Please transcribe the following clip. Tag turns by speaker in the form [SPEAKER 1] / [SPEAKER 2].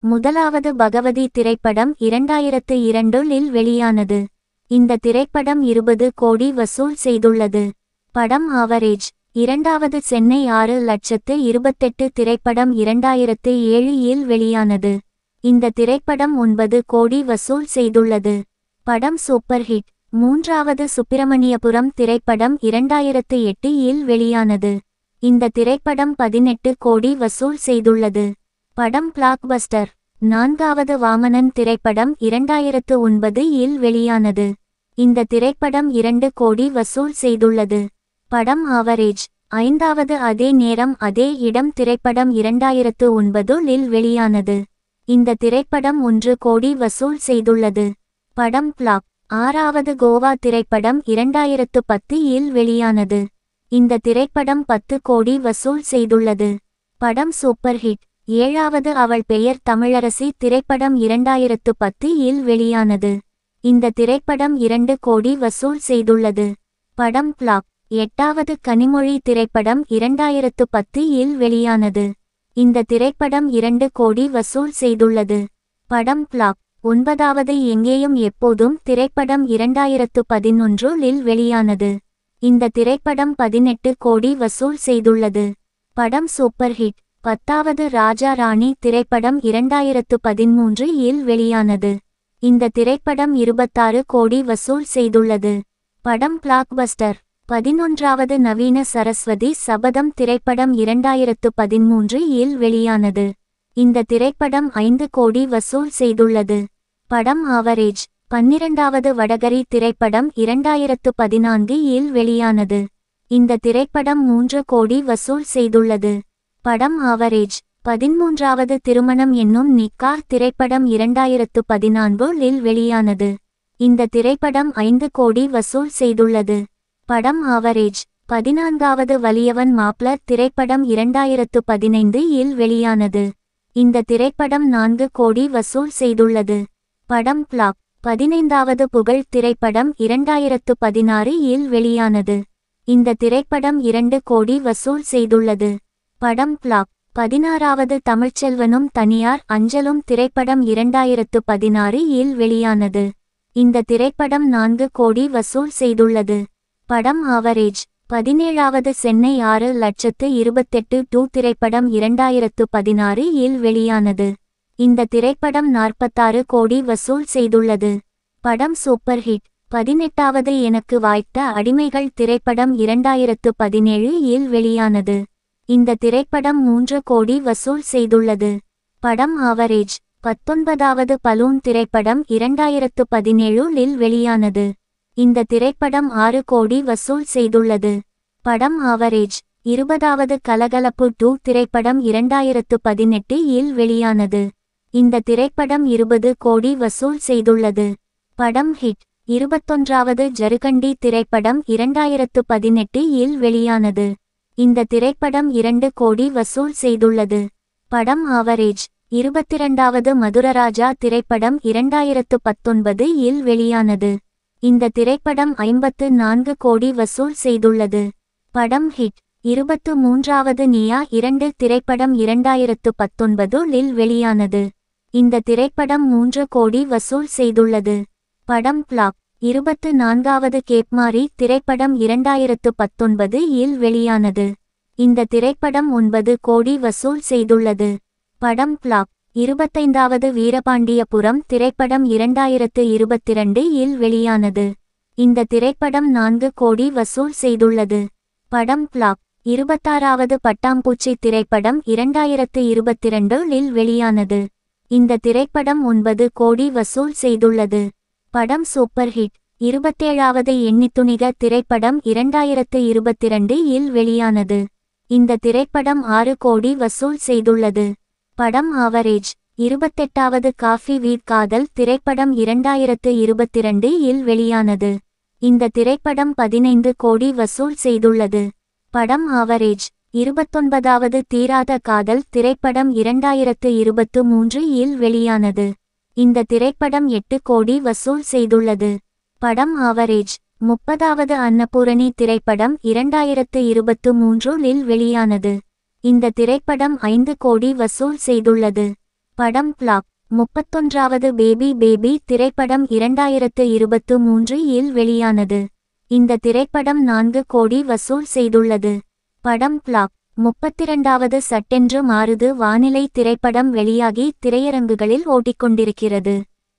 [SPEAKER 1] முதலாவது பகவதி திரைப்படம் 2002இல் வெளியானது. இந்த திரைப்படம் 20 கோடி வசூல் செய்துள்ளது. படம் ஆவரேஜ். இரண்டாவது சென்னை 6,28,000 திரைப்படம் 2007இல் வெளியானது. இந்த திரைப்படம் 9 கோடி வசூல் செய்துள்ளது. படம் சூப்பர் ஹிட். மூன்றாவது சுப்பிரமணியபுரம் திரைப்படம் 2008இல் வெளியானது. இந்த திரைப்படம் 18 கோடி வசூல் செய்துள்ளது. படம் பிளாக்பஸ்டர். நான்காவது வாமனன் திரைப்படம் 2009இல் வெளியானது. இந்த திரைப்படம் 2 கோடி வசூல் செய்துள்ளது. படம் ஆவரேஜ். ஐந்தாவது அதே நேரம் அதே இடம் திரைப்படம் 2009இல் வெளியானது. இந்த திரைப்படம் 1 கோடி வசூல் செய்துள்ளது. படம் பிளாப். ஆறாவது கோவா திரைப்படம் 2010இல் வெளியானது. இந்த திரைப்படம் 10 கோடி வசூல் செய்துள்ளது. படம் சூப்பர் ஹிட். ஏழாவது அவள் பெயர் தமிழரசி திரைப்படம் 2010இல் வெளியானது. இந்த திரைப்படம் 2 கோடி வசூல் செய்துள்ளது. படம் பிளாப். எட்டாவது கனிமொழி திரைப்படம் 2010இல் வெளியானது. இந்த திரைப்படம் 2 கோடி வசூல் செய்துள்ளது. படம் பிளாப். ஒன்பதாவது எங்கேயும் எப்போதும் திரைப்படம் 2011இல் வெளியானது. இந்த திரைப்படம் 18 கோடி வசூல் செய்துள்ளது. படம் சூப்பர் ஹிட். பத்தாவது ராஜா ராணி திரைப்படம் 2013இல் வெளியானது. இந்த திரைப்படம் 26 கோடி வசூல் செய்துள்ளது. படம் பிளாக்பஸ்டர். 11வது நவீன சரஸ்வதி சபதம் திரைப்படம் 2013இல் வெளியானது. இந்த திரைப்படம் 5 கோடி வசூல் செய்துள்ளது. படம் ஆவரேஜ். 12வது வடகரி திரைப்படம் 2014இல் வெளியானது. இந்த திரைப்படம் 3 கோடி வசூல் செய்துள்ளது. படம் ஆவரேஜ். 13வது திருமணம் என்னும் நிக்காஹ் திரைப்படம் 2014இல் வெளியானது. இந்த திரைப்படம் 5 கோடி வசூல் செய்துள்ளது. படம் ஆவரேஜ். 14வது வலியவன் மாப்ளர் திரைப்படம் 2015இல் வெளியானது. இந்த திரைப்படம் 4 கோடி வசூல் செய்துள்ளது. படம் பிளாப். 15வது புகழ் திரைப்படம் 2016இல் வெளியானது. இந்த திரைப்படம் 2 கோடி வசூல் செய்துள்ளது. படம் பிளாப். 16வது தமிழ்ச்செல்வனும் தனியார் அஞ்சலும் திரைப்படம் 2016இல் வெளியானது. இந்த திரைப்படம் 4 கோடி வசூல் செய்துள்ளது. படம் ஆவரேஜ். 17வது சென்னை 6,28,000 திரைப்படம் 2016இல் வெளியானது. இந்த திரைப்படம் 46 கோடி வசூல் செய்துள்ளது. படம் சூப்பர் ஹிட். 18வது எனக்கு வாய்த்த அடிமைகள் திரைப்படம் 2017இல் வெளியானது. இந்த திரைப்படம் 3 கோடி வசூல் செய்துள்ளது. படம் ஆவரேஜ். 19வது பலூன் திரைப்படம் 2017இல் வெளியானது. இந்த திரைப்படம் 6 கோடி வசூல் செய்துள்ளது. படம் ஆவரேஜ். 20வது கலகலப்பு 2 திரைப்படம் 2018இல் வெளியானது. இந்த திரைப்படம் 20 கோடி வசூல் செய்துள்ளது. படம் ஹிட். 21வது ஜருகண்டி திரைப்படம் 2018இல் வெளியானது. இந்த திரைப்படம் 2 கோடி வசூல் செய்துள்ளது. படம் ஆவரேஜ். 22வது மதுரராஜா திரைப்படம் 2019இல் வெளியானது. இந்த திரைப்படம் 54 கோடி வசூல் செய்துள்ளது. படம் ஹிட். 23வது நியா 2 திரைப்படம் 2019இல் வெளியானது. இந்த திரைப்படம் 3 கோடி வசூல் செய்துள்ளது. படம் பிளாப். 24வது கேப்மாரி திரைப்படம் 2019இல் வெளியானது. இந்த திரைப்படம் 9 கோடி வசூல் செய்துள்ளது. படம் பிளாப். 25வது வீரபாண்டியபுரம் திரைப்படம் 2022இல் வெளியானது. இந்த திரைப்படம் 4 கோடி வசூல் செய்துள்ளது. படம் பிளாப். 26வது பட்டாம்பூச்சி திரைப்படம் 2022இல் வெளியானது. இந்த திரைப்படம் 9 கோடி வசூல் செய்துள்ளது. படம் சூப்பர் ஹிட். 27வது எண்ணித்துணிக திரைப்படம் 2022இல் வெளியானது. இந்த திரைப்படம் 6 கோடி வசூல் செய்துள்ளது. படம் ஆவரேஜ். 28வது காஃபி வீட் காதல் திரைப்படம் 2022இல் வெளியானது. இந்த திரைப்படம் 15 கோடி வசூல் செய்துள்ளது. படம் ஆவரேஜ். 29வது தீராத காதல் திரைப்படம் 2023இல் வெளியானது. இந்த திரைப்படம் 8 கோடி வசூல் செய்துள்ளது. படம் ஆவரேஜ். 30வது அன்னபூரணி திரைப்படம் 2023இல் வெளியானது. இந்த திரைப்படம் 5 கோடி வசூல் செய்துள்ளது. படம் பிளாப். 31வது பேபி பேபி திரைப்படம் 2023 இல் வெளியானது. இந்த திரைப்படம் 4 கோடி வசூல் செய்துள்ளது. படம் பிளாப். 32வது சட்டென்று மாறுது வானிலை திரைப்படம் வெளியாகி திரையரங்குகளில் ஓடிக்கொண்டிருக்கிறது.